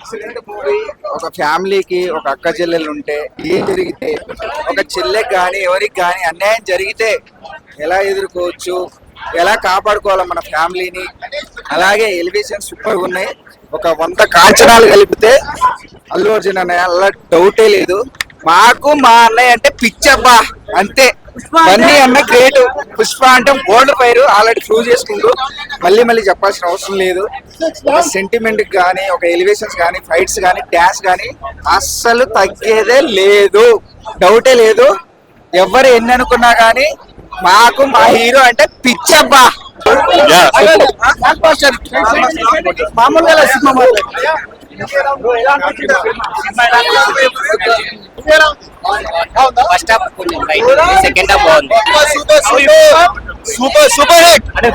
Excellent movie. ఒక ఫ్యామిలీకి ఒక అక్క చెల్లెలు ఉంటే ఏం జరిగితే, ఒక చెల్లెకి కానీ ఎవరికి కానీ అన్యాయం జరిగితే ఎలా ఎదుర్కోవచ్చు, ఎలా కాపాడుకోవాలి మన ఫ్యామిలీని. అలాగే ఎలివేషన్ సూపర్ ఉన్నాయి. ఒక 100 కాంచనాలు కలిపితే అల్లు అర్జున్ అన్నయ్య అలా డౌటే లేదు. మాకు మా అన్నయ్య అంటే పిచ్చబ్బా అంతే. బన్నీ అన్న గ్రేట్, పుష్ప అంటే గోల్డ్ ఫైర్ ఆల్రెడీ ప్రూవ్ చేసుకుంటూ మళ్ళీ మళ్ళీ చెప్పాల్సిన అవసరం లేదు. ఒక సెంటిమెంట్ కానీ, ఒక ఎలివేషన్స్ కానీ, ఫైట్స్ కానీ, డాన్స్ కానీ అస్సలు తగ్గేదే లేదు, డౌటే లేదు. ఎవరు ఎన్ని అనుకున్నా కానీ మాకు మా హీరో అంటే పిచ్చబ్బా. మామూలుగా సినిమా ఫస్ట్ హాఫ్ కొంచెం సెకండ్ హాఫ్ బాగుంది. Super super hit. అంటే